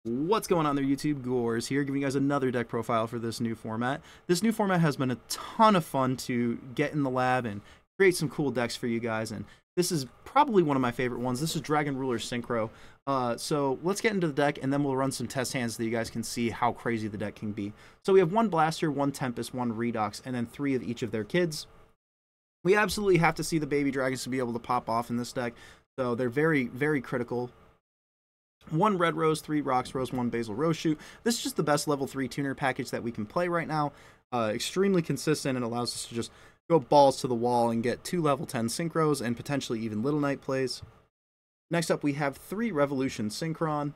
What's going on there, YouTube? Gores here, giving you guys another deck profile for this new format. This new format has been a ton of fun to get in the lab and create some cool decks for you guys, and this is probably one of my favorite ones. This is Dragon Ruler Synchro. So let's get into the deck, and then we'll run some test hands so that you guys can see how crazy the deck can be. So we have one Blaster, one Tempest, one Redox, and then 3 of each of their kids. We absolutely have to see the baby dragons to be able to pop off in this deck, so they're very, very critical. 1 Red Rose, 3 Rocks Rose, 1 Basil Rose Shoot. This is just the best level 3 tuner package that we can play right now. Extremely consistent and allows us to just go balls to the wall and get 2 level 10 Synchros and potentially even Little Knight plays. Next up, we have 3 Revolution Synchron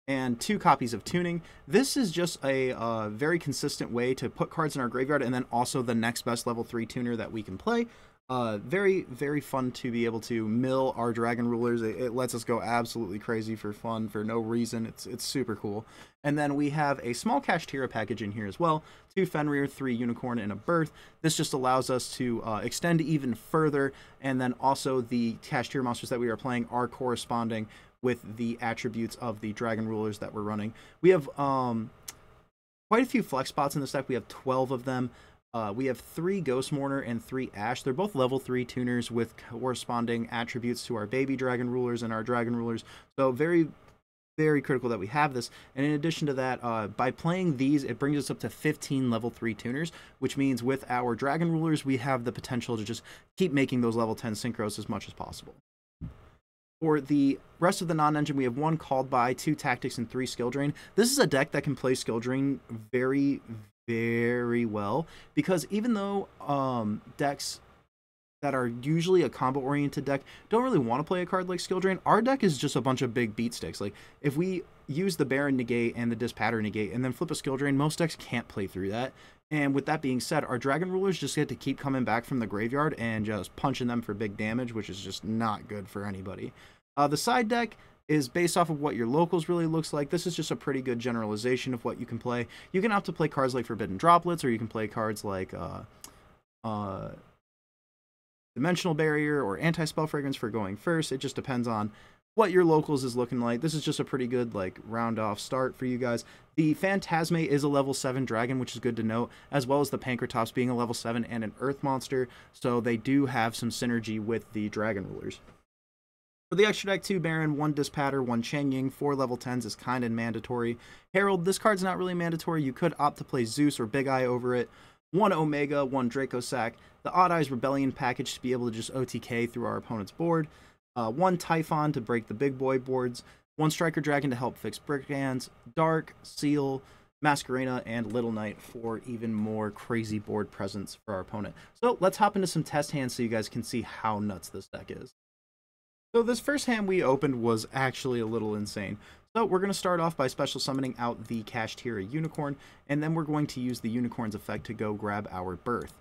and 2 copies of Tuning. This is just a very consistent way to put cards in our graveyard and then also the next best level 3 tuner that we can play. Very, very fun to be able to mill our Dragon Rulers. It lets us go absolutely crazy for fun, for no reason. It's super cool. And then we have a small Kashtira package in here as well. 2 Fenrir, 3 Unicorn, and a Birth. This just allows us to extend even further, and then also the Kashtira monsters that we are playing are corresponding with the attributes of the Dragon Rulers that we're running. We have quite a few flex spots in this deck. We have 12 of them. We have 3 Ghost Mourner and 3 Ash. They're both level 3 tuners with corresponding attributes to our baby Dragon Rulers and our Dragon Rulers. So very, very critical that we have this. And in addition to that, by playing these, it brings us up to 15 level 3 tuners, which means with our Dragon Rulers, we have the potential to just keep making those level 10 Synchros as much as possible. For the rest of the non-engine, we have 1 Called By, 2 Tactics, and 3 Skill Drain. This is a deck that can play Skill Drain very, very well, because even though decks that are usually a combo oriented deck don't really want to play a card like Skill Drain, our deck is just a bunch of big beat sticks. Like if we use the Baron negate and the Dispatter negate and then flip a Skill Drain, most decks can't play through that. And with that being said, our Dragon Rulers just get to keep coming back from the graveyard and just punching them for big damage, which is just not good for anybody. The side deck is based off of what your locals really looks like. This is just a pretty good generalization of what you can play. You can opt to play cards like Forbidden Droplets, or you can play cards like Dimensional Barrier or Anti-Spell Fragrance for going first. It just depends on what your locals is looking like. This is just a pretty good like round off start for you guys. The Phantasme is a level 7 dragon, which is good to note, as well as the Pankratops being a level 7 and an earth monster, so they do have some synergy with the Dragon Rulers. For the extra deck, 2 Baron, 1 Dispatter, 1 Changying, 4 level 10s is kind of mandatory. Herald, this card's not really mandatory. You could opt to play Zeus or Big Eye over it. 1 Omega, 1 Dracosac. The Odd Eyes Rebellion package to be able to just OTK through our opponent's board. 1 Typhon to break the big boy boards. 1 Striker Dragon to help fix Brickhands. Dark, Seal, Masquerena, and Little Knight for even more crazy board presence for our opponent. So let's hop into some test hands so you guys can see how nuts this deck is. So this first hand we opened was actually a little insane. So we're going to start off by special summoning out the Kashtira Unicorn, and then we're going to use the Unicorn's effect to go grab our Birth.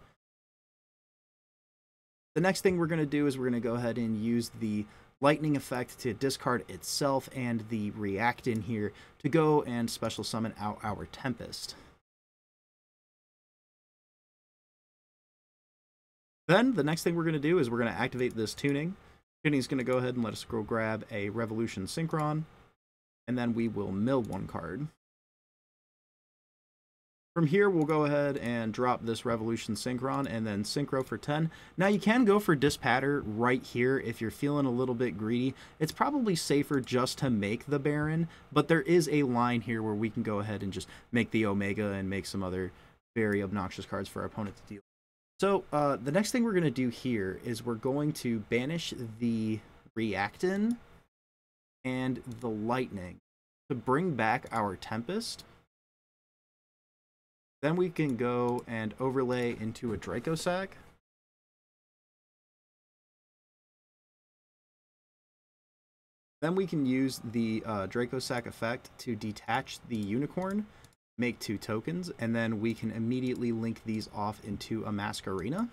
The next thing we're going to do is we're going to go ahead and use the Lightning effect to discard itself and the React in here to go and special summon out our Tempest. Then the next thing we're going to do is we're going to activate this Tuning. Tuning is going to go ahead and let us go grab a Revolution Synchron, and then we will mill 1 card. From here, we'll go ahead and drop this Revolution Synchron and then Synchro for 10. Now, you can go for Dispatter right here if you're feeling a little bit greedy. It's probably safer just to make the Baron, but there is a line here where we can go ahead and just make the Omega and make some other very obnoxious cards for our opponent to deal with. So the next thing we're going to do here is we're going to banish the Reactin and the Lightning to bring back our Tempest. Then we can go and overlay into a Dracosac. Then we can use the Dracosac effect to detach the Unicorn, make 2 tokens, and then we can immediately link these off into a Masquerena.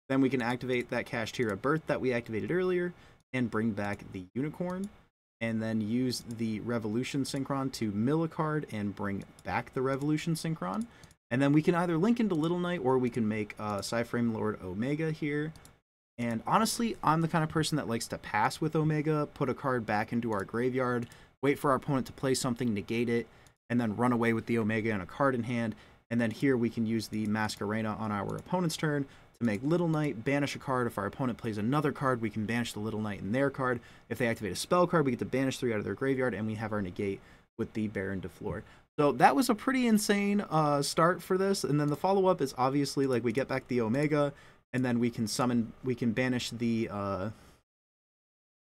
Then we can activate that Kashtira Birth that we activated earlier and bring back the Unicorn, and then use the Revolution Synchron to mill a card and bring back the Revolution Synchron. And then we can either link into Little Knight or we can make Cyframe Lord Omega here And honestly, I'm the kind of person that likes to pass with Omega, put a card back into our graveyard, wait for our opponent to play something, negate it, and then run away with the Omega and a card in hand. And then here we can use the Masquerena on our opponent's turn to make Little Knight, banish a card. If our opponent plays another card, we can banish the Little Knight in their card. If they activate a spell card, we get to banish 3 out of their graveyard, and we have our negate with the Baron de Fleur. So that was a pretty insane start for this. And then the follow-up is obviously, like, we get back the Omega, and then we can banish the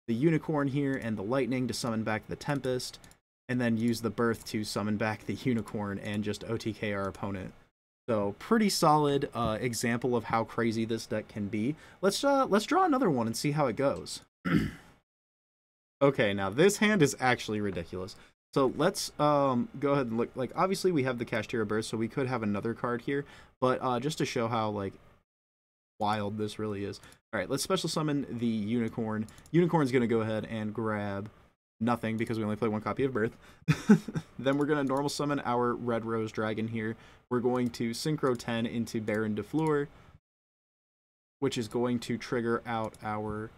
Unicorn here and the Lightning to summon back the Tempest, and then use the Birth to summon back the Unicorn and just OTK our opponent. So pretty solid example of how crazy this deck can be. Let's draw another one and see how it goes. Okay, now this hand is actually ridiculous. So let's go ahead and look. Like, obviously we have the Kashtira Burst, so we could have another card here, but just to show how like wild this really is. All right, let's special summon the Unicorn. Unicorn's gonna go ahead and grab nothing because we only play 1 copy of Birth. Then we're gonna normal summon our Red Rose Dragon here. We're going to Synchro 10 into Baron de Fleur, which is going to trigger out our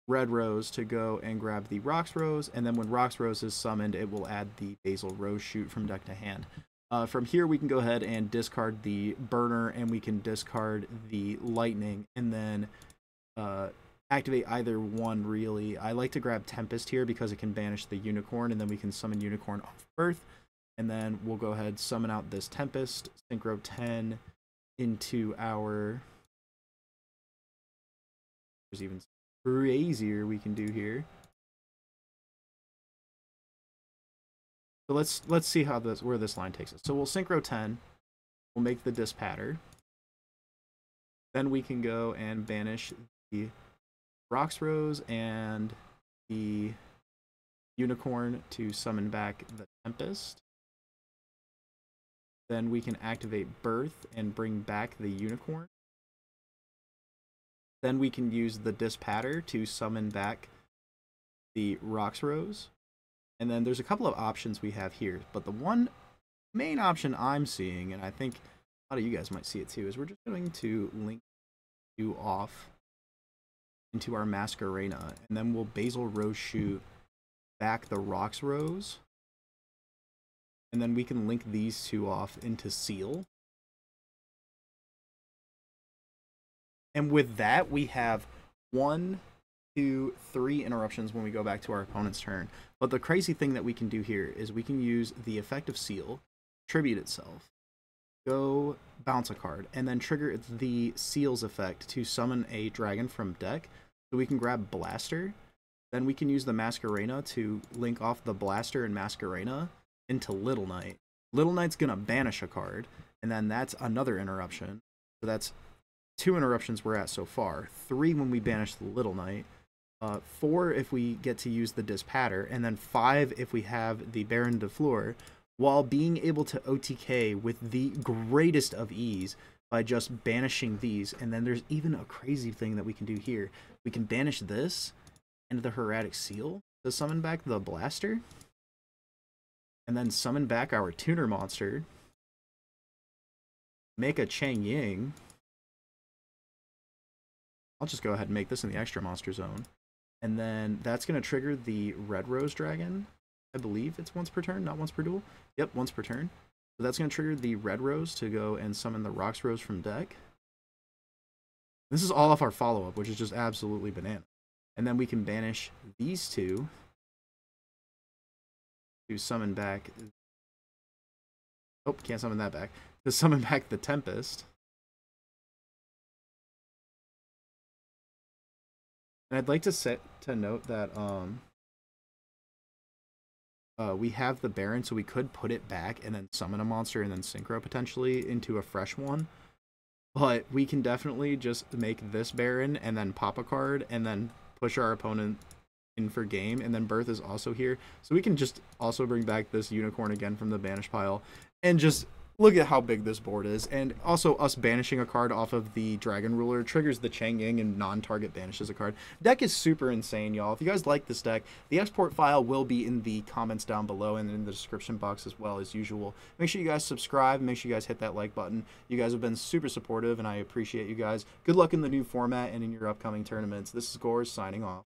Red Rose to go and grab the Rox Rose, and then when Rox Rose is summoned, it will add the Basil Rose Shoot from deck to hand. From here, we can go ahead and discard the Burner, and we can discard the Lightning, and then activate either one, really. I like to grab Tempest here because it can banish the Unicorn, and then we can summon Unicorn off Birth, and then we'll go ahead summon out this Tempest, Synchro 10 into our... There's even crazier we can do here. So let's see how where this line takes us. So we'll Synchro 10, we'll make the Dispatter. Then we can go and banish the Rox Rose and the Unicorn to summon back the Tempest. Then we can activate Birth and bring back the Unicorn. Then we can use the Dispatter to summon back the Rox Rose. And then there's a couple of options we have here, but the one main option I'm seeing, and I think a lot of you guys might see it too, is we're just going to link you off into our Masquerena, and then we'll Basil Rose Shoot back the Rox Rose, and then we can link these two off into Seal. And with that, we have 1, 2, 3 interruptions when we go back to our opponent's turn. But the crazy thing that we can do here is we can use the effect of Seal, tribute itself, go bounce a card, and then trigger the Seal's effect to summon a dragon from deck. So we can grab Blaster. Then we can use the Masquerena to link off the Blaster and Masquerena into Little Knight. Little Knight's gonna banish a card, and then that's another interruption. So that's 2 interruptions we're at so far. 3 when we banish the Little Knight. 4 if we get to use the Dispatter, and then 5 if we have the Baron de Fleur, while being able to OTK with the greatest of ease by just banishing these. And then there's even a crazy thing that we can do here. We can banish this into the Hieratic Seal to summon back the Blaster, and then summon back our Tuner Monster, make a Chang Ying. I'll just go ahead and make this in the extra monster zone. And then that's going to trigger the Red Rose Dragon. I believe it's once per turn, not once per duel. Yep, once per turn. So that's going to trigger the Red Rose to go and summon the Rox Rose from deck. This is all off our follow-up, which is just absolutely banana. And then we can banish these two to summon back... Oh, can't summon that back. To summon back the Tempest. And I'd like to note that we have the Baron, so we could put it back and then summon a monster and then Synchro potentially into a fresh one. But we can definitely just make this Baron and then pop a card and then push our opponent in for game. And then Birth is also here. So we can just also bring back this Unicorn again from the banish pile and just Look at how big this board is, and also us banishing a card off of the Dragon Ruler triggers the Changing and non-target banishes a card. Deck is super insane, y'all. If you guys like this deck, the export file will be in the comments down below and in the description box as well as usual. Make sure you guys subscribe, make sure you guys hit that like button. You guys have been super supportive, and I appreciate you guys. Good luck in the new format and in your upcoming tournaments. This is Gores signing off.